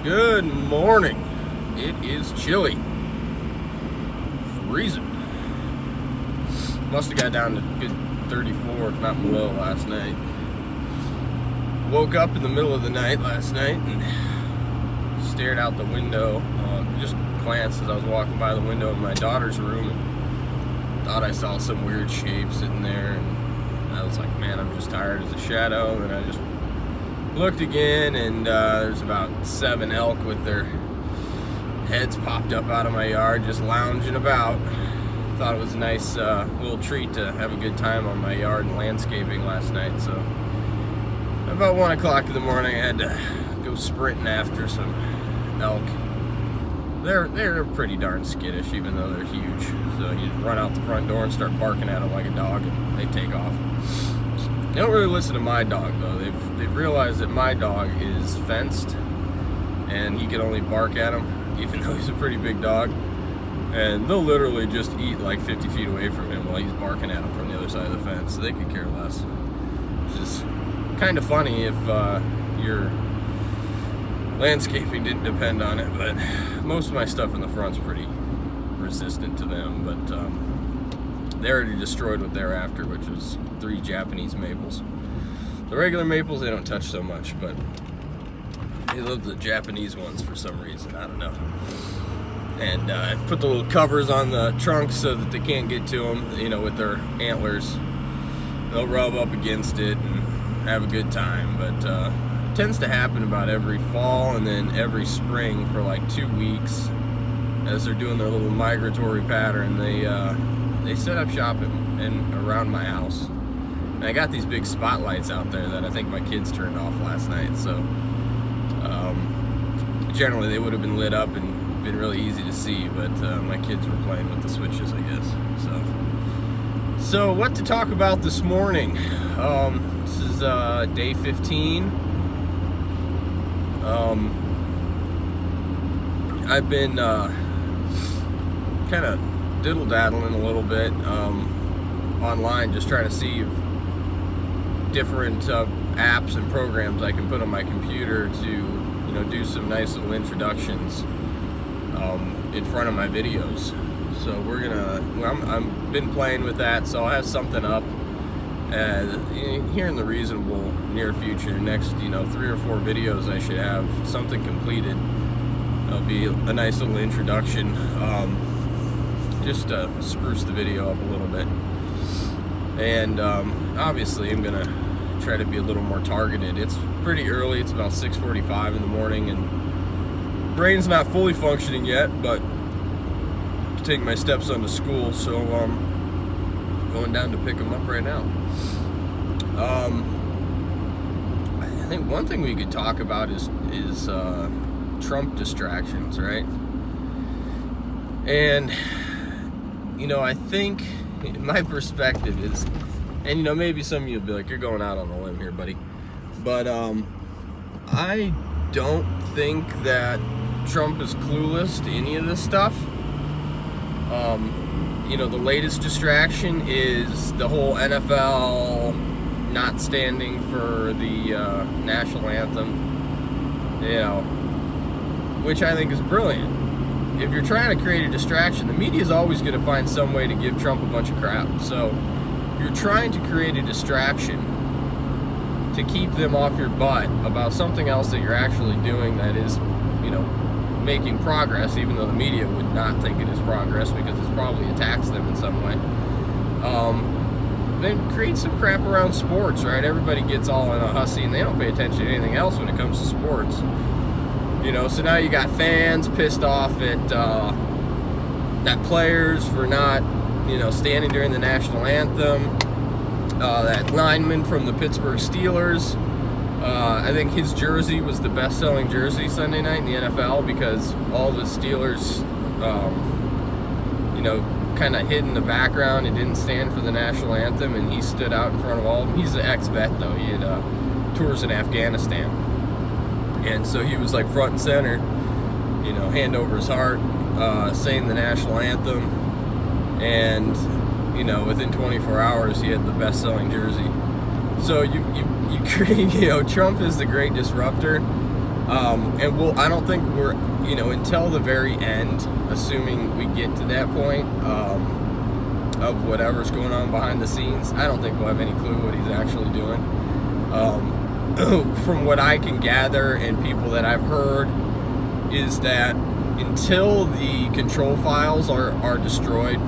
Good morning. It is chilly. Freezing. Must have got down to good 34, if not below, last night. Woke up in the middle of the night last night and stared out the window. Just glanced as I was walking by the window in my daughter's room and thought I saw some weird shape sitting there. And I was like, man, I'm just tired as a shadow. And I just looked again, and there's about 7 elk with their heads popped up out of my yard, just lounging about. Thought it was a nice little treat to have a good time on my yard and landscaping last night. So about 1 o'clock in the morning, I had to go sprinting after some elk. They're pretty darn skittish, even though they're huge. So you just run out the front door and start barking at them like a dog, and they take off. They don't really listen to my dog, though. They've realized that my dog is fenced, and he can only bark at him, even though he's a pretty big dog. And they'll literally just eat like 50 feet away from him while he's barking at him from the other side of the fence. So they could care less. Which is kind of funny if your landscaping didn't depend on it, but most of my stuff in the front's pretty resistant to them. But they already destroyed what they're after, which was 3 Japanese maples. The regular maples they don't touch so much, but they love the Japanese ones for some reason. I don't know. And I put the little covers on the trunks so that they can't get to them, you know, with their antlers. They'll rub up against it and have a good time. But it tends to happen about every fall and then every spring for like 2 weeks as they're doing their little migratory pattern. They set up shop around my house. And I got these big spotlights out there that I think my kids turned off last night. So generally they would have been lit up and been really easy to see, but my kids were playing with the switches, I guess. So what to talk about this morning? This is day 15. I've been kind of diddle-daddling a little bit online, just trying to see if different apps and programs I can put on my computer to, you know, do some nice little introductions in front of my videos. So I've been playing with that, so I'll have something up here in the reasonable near future. Next, 3 or 4 videos I should have something completed. It'll be a nice little introduction, just to spruce the video up a little bit. And obviously I'm gonna try to be a little more targeted. It's pretty early, it's about 6:45 in the morning, and brain's not fully functioning yet, but to take my stepson to school, so going down to pick him up right now. I think one thing we could talk about is Trump distractions, right? And I think my perspective is, and maybe some of you will be like, you're going out on a limb here, buddy, but I don't think that Trump is clueless to any of this stuff. The latest distraction is the whole NFL not standing for the national anthem, which I think is brilliant. If you're trying to create a distraction, the media is always going to find some way to give Trump a bunch of crap. So if you're trying to create a distraction to keep them off your butt about something else that you're actually doing that is, making progress, even though the media would not think it is progress because it's probably attacks them in some way, then create some crap around sports, right? Everybody gets all in a hussy and they don't pay attention to anything else when it comes to sports. So now you got fans pissed off at players for not, standing during the national anthem. That lineman from the Pittsburgh Steelers, I think his jersey was the best-selling jersey Sunday night in the NFL because all the Steelers, kind of hid in the background and didn't stand for the national anthem, and he stood out in front of all of them. He's an ex-vet, though. He had tours in Afghanistan. And so he was like front and center, hand over his heart, saying the national anthem. And, within 24 hours, he had the best-selling jersey. So you create, Trump is the great disruptor. And I don't think we're, until the very end, assuming we get to that point, of whatever's going on behind the scenes, I don't think we'll have any clue what he's actually doing. From what I can gather and people that I've heard, is that until the control files are destroyed,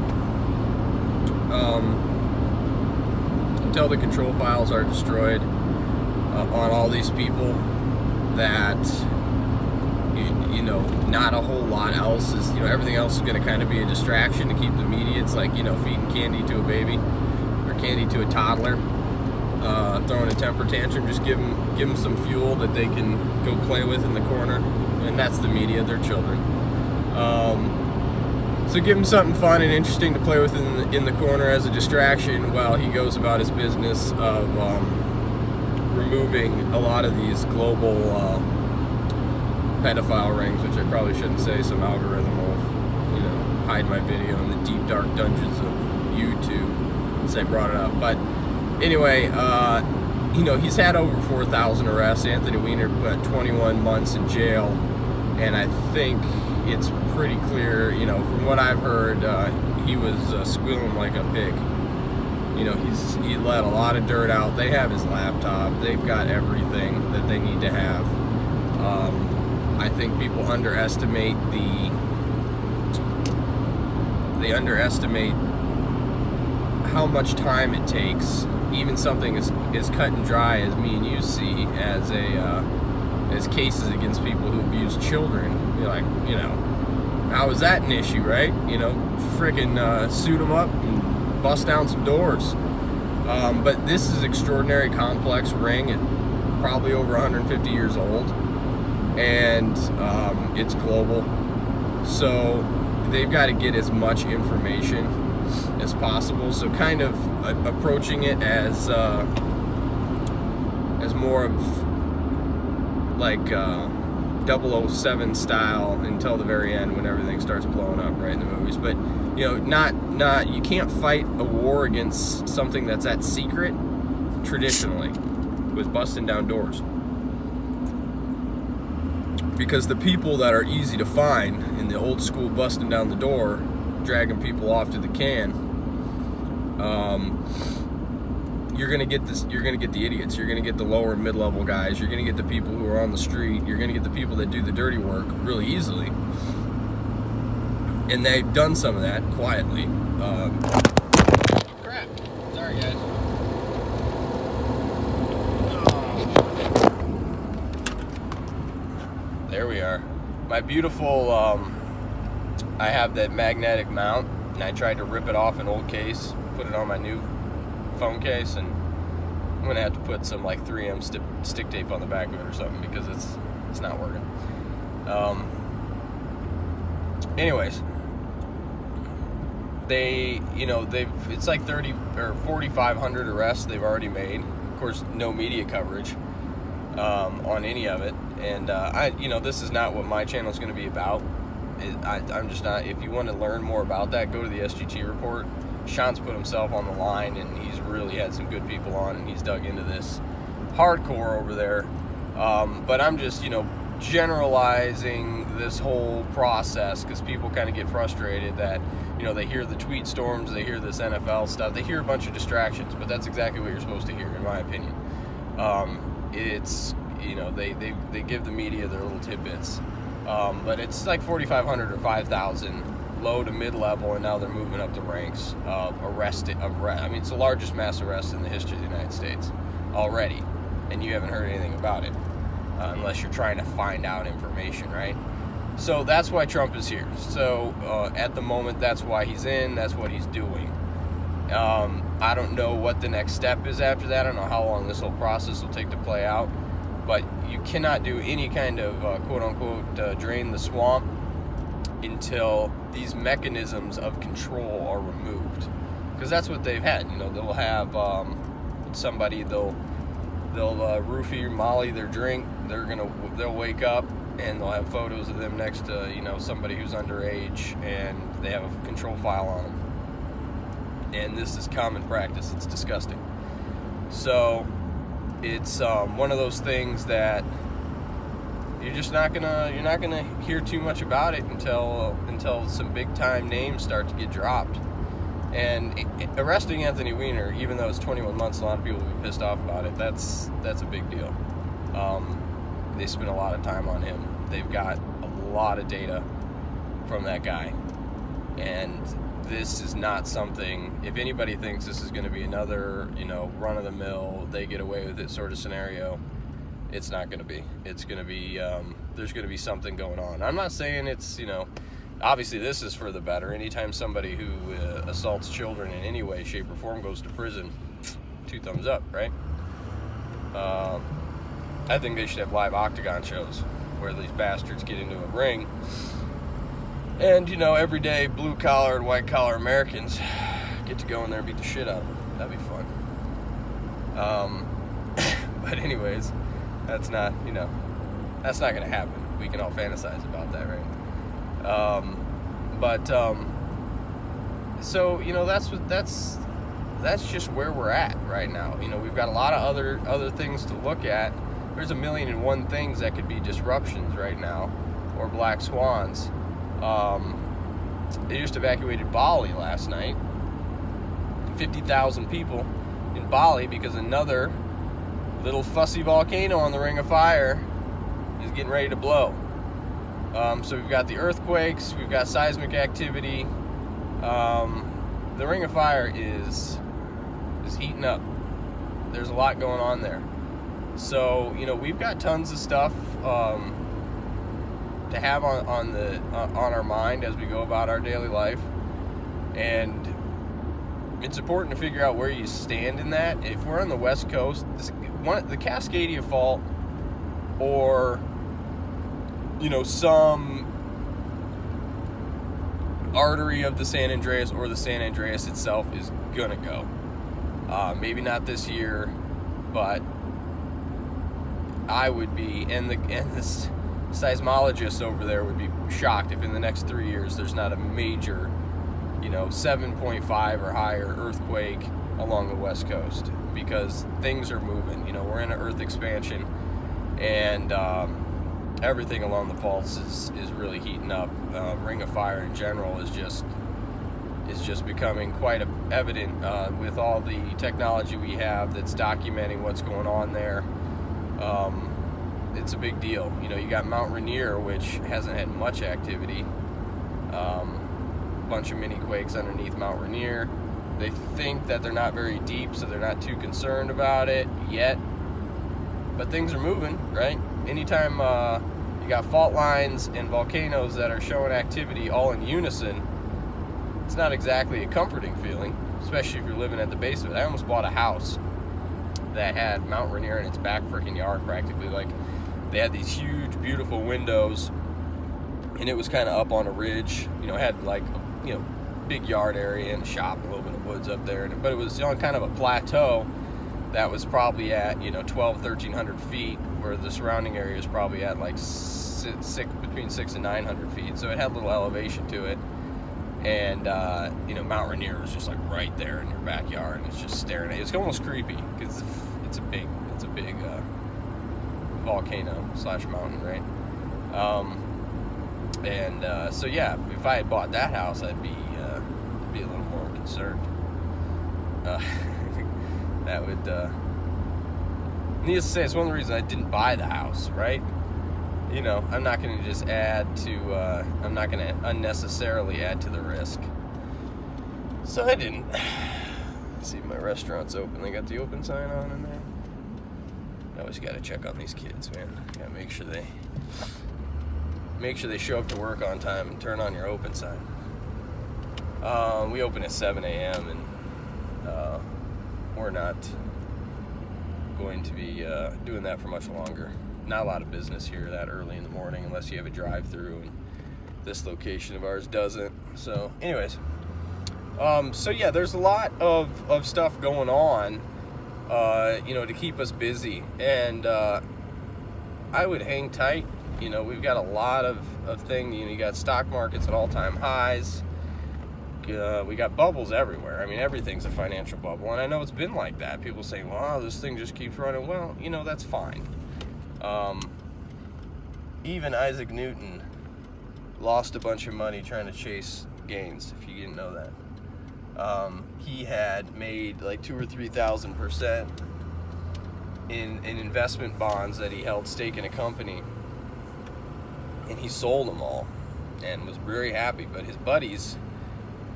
on all these people, that not a whole lot else is, everything else is going to kind of be a distraction to keep the media. It's like, feeding candy to a baby or candy to a toddler, throwing a temper tantrum. Just give them some fuel that they can go play with in the corner, and that's the media. They're children. So give him something fun and interesting to play with in the corner as a distraction while he goes about his business of removing a lot of these global pedophile rings, which I probably shouldn't say. Some algorithm will, hide my video in the deep dark dungeons of YouTube since I brought it up. But anyway, he's had over 4,000 arrests. Anthony Weiner put 21 months in jail, and I think it's pretty clear, from what I've heard, he was squealing like a pig. He let a lot of dirt out. They have his laptop. They've got everything that they need to have. I think people underestimate how much time it takes. Even something as cut and dry as me and you see as cases against people who abuse children. You're like, how is that an issue, right? Frickin' suit them up and bust down some doors. But this is extraordinary complex ring. It's probably over 150 years old, and it's global. So they've got to get as much information as possible. So kind of approaching it as more of like 007 style until the very end when everything starts blowing up, right, in the movies. But you can't fight a war against something that's that secret traditionally with busting down doors, because the people that are easy to find in the old school busting down the door, dragging people off to the can, you're gonna get the idiots, you're gonna get the lower and mid-level guys, you're gonna get the people who are on the street, you're gonna get the people that do the dirty work really easily. And they've done some of that quietly. Crap. Sorry, guys. There we are. My beautiful, I have that magnetic mount, and I tried to rip it off an old case, put it on my new phone case, and I'm gonna have to put some like 3M stick tape on the back of it or something, because it's not working. Anyways, it's like 30 or 4,500 arrests they've already made. Of course, no media coverage on any of it, and this is not what my channel is going to be about. I'm just not. If you want to learn more about that, go to the SGT report. Sean's put himself on the line, and he's really had some good people on, and he's dug into this hardcore over there. But I'm just, generalizing this whole process, because people kind of get frustrated that, they hear the tweet storms, they hear this NFL stuff, they hear a bunch of distractions, but that's exactly what you're supposed to hear, in my opinion. It's, they give the media their little tidbits. But it's like 4,500 or 5,000 low to mid-level, and now they're moving up the ranks of arrested. I mean, it's the largest mass arrest in the history of the United States already, and you haven't heard anything about it unless you're trying to find out information, right? So that's why Trump is here. So at the moment, that's why he's in. That's what he's doing. I don't know what the next step is after that. I don't know how long this whole process will take to play out. But you cannot do any kind of quote-unquote drain the swamp until these mechanisms of control are removed. Because that's what they've had. They'll have somebody, they'll roofie Molly their drink. They'll wake up and they'll have photos of them next to somebody who's underage, and they have a control file on them. And this is common practice. It's disgusting. So it's one of those things that you're just not gonna hear too much about it until some big time names start to get dropped. And arresting Anthony Weiner, even though it's 21 months, a lot of people will be pissed off about it. That's a big deal. They spent a lot of time on him. They've got a lot of data from that guy, and this is not something. If anybody thinks this is going to be another, run-of-the-mill, they get away with it sort of scenario, it's not going to be. It's going to be. There's going to be something going on. I'm not saying it's, obviously this is for the better. Anytime somebody who assaults children in any way, shape, or form goes to prison, 2 thumbs up, right? I think they should have live octagon shows where these bastards get into a ring, and every day blue collar and white collar Americans get to go in there and beat the shit out of them. That'd be fun. But anyways, that's not going to happen. We can all fantasize about that, right? So that's just where we're at right now. We've got a lot of other things to look at. There's 1,000,001 things that could be disruptions right now, or black swans. They just evacuated Bali last night. 50,000 people in Bali because another little fussy volcano on the Ring of Fire is getting ready to blow. So we've got the earthquakes, we've got seismic activity. The Ring of Fire is heating up. There's a lot going on there. So we've got tons of stuff to have on our mind as we go about our daily life, and it's important to figure out where you stand in that. If we're on the West Coast, the Cascadia Fault, or some artery of the San Andreas or the San Andreas itself is gonna go. Maybe not this year, but I would be, and the seismologists over there would be shocked if in the next 3 years there's not a major, 7.5 or higher earthquake along the West Coast, because things are moving. We're in an earth expansion, and everything along the faults is really heating up. Ring of Fire in general is just becoming quite evident with all the technology we have that's documenting what's going on there. It's a big deal. You got Mount Rainier, which hasn't had much activity. Bunch of mini quakes underneath Mount Rainier. They think that they're not very deep, so they're not too concerned about it yet. But things are moving, right? Anytime you got fault lines and volcanoes that are showing activity all in unison, it's not exactly a comforting feeling, especially if you're living at the base of it. I almost bought a house that had Mount Rainier in its back freaking yard practically. Like, they had these huge, beautiful windows, and it was kind of up on a ridge. It had like, big yard area and a shop, a little bit of woods up there. But it was on kind of a plateau that was probably at, 1,300 feet, where the surrounding area is probably at like between 600 and 900 feet. So it had a little elevation to it. And, Mount Rainier was just like right there in your backyard, and it's just staring at you. It's almost creepy because it's a big volcano / mountain, right? So yeah, if I had bought that house, I'd be a little more concerned. That would, needless to say, it's one of the reasons I didn't buy the house, right? I'm not going to just I'm not going to unnecessarily add to the risk. So I didn't. Let's see if my restaurant's open. They got the open sign on in there. I always got to check on these kids, man. Got to make sure they show up to work on time and turn on your open sign. We open at 7 a.m. and we're not going to be doing that for much longer. Not a lot of business here that early in the morning unless you have a drive-through, and this location of ours doesn't. So anyways, so yeah, there's a lot of stuff going on, to keep us busy, and I would hang tight. We've got a lot of things. You got stock markets at all-time highs. We got bubbles everywhere. I mean, everything's a financial bubble, and I know it's been like that. People say, well, this thing just keeps running. Well, that's fine. even Isaac Newton lost a bunch of money trying to chase gains, if you didn't know that. He had made like 2,000 or 3,000% in investment bonds that he held stake in a company, and he sold them all and was very happy, but his buddies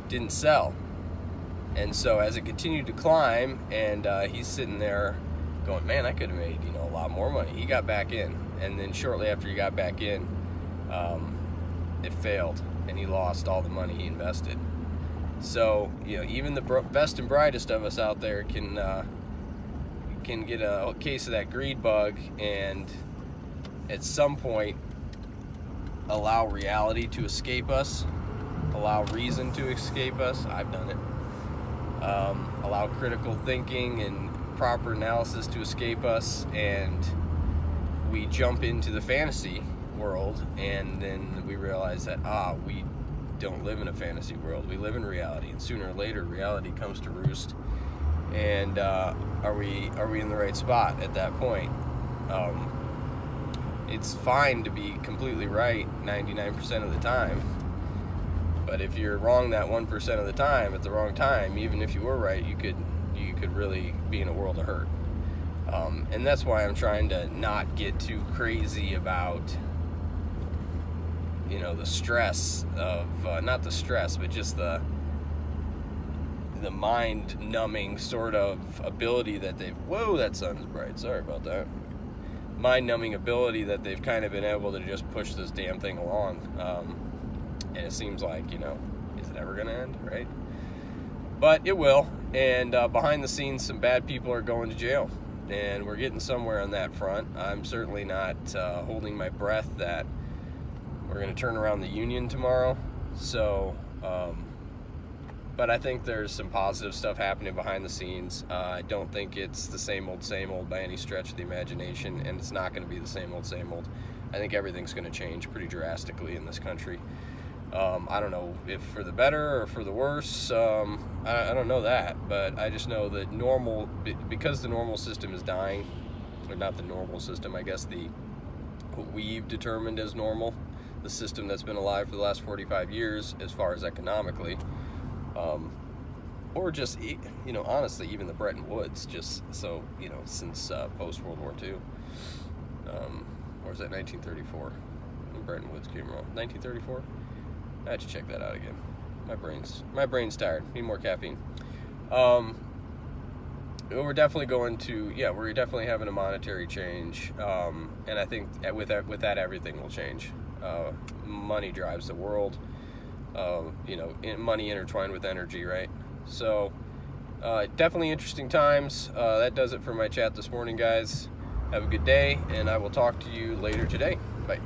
didn't sell. And so as it continued to climb, and he's sitting there going, man, I could have made, a lot more money. He got back in, and then shortly after he got back in, it failed, and he lost all the money he invested. So, even the best and brightest of us out there can get a case of that greed bug, and at some point allow reality to escape us, allow reason to escape us. I've done it. Allow critical thinking and proper analysis to escape us, and we jump into the fantasy world, and then we realize that we don't live in a fantasy world, we live in reality, and sooner or later reality comes to roost. And are we in the right spot at that point? It's fine to be completely right 99% of the time, but if you're wrong that 1% of the time at the wrong time, even if you were right, you could really be in a world of hurt. And that's why I'm trying to not get too crazy about the stress of not the stress, but just the mind-numbing sort of ability that that sun's bright, sorry about that, mind-numbing ability that they've kind of been able to just push this damn thing along. And it seems like, is it ever going to end, right? But it will, and behind the scenes, some bad people are going to jail, and we're getting somewhere on that front. I'm certainly not holding my breath that we're going to turn around the union tomorrow, so, but I think there's some positive stuff happening behind the scenes. I don't think it's the same old by any stretch of the imagination, and it's not going to be the same old. I think everything's going to change pretty drastically in this country. I don't know if for the better or for the worse. I don't know that, but I just know that because the normal system is dying, or not the normal system, I guess what we've determined as normal, the system that's been alive for the last 45 years as far as economically, or just, honestly, even the Bretton Woods, just so, since post-World War II, or was that 1934? When Bretton Woods came around, 1934? I had to check that out again. My brain's tired. Need more caffeine. We're definitely we're definitely having a monetary change, and I think with that everything will change. Money drives the world. Money intertwined with energy, right? So, definitely interesting times. That does it for my chat this morning, guys. Have a good day, and I will talk to you later today. Bye.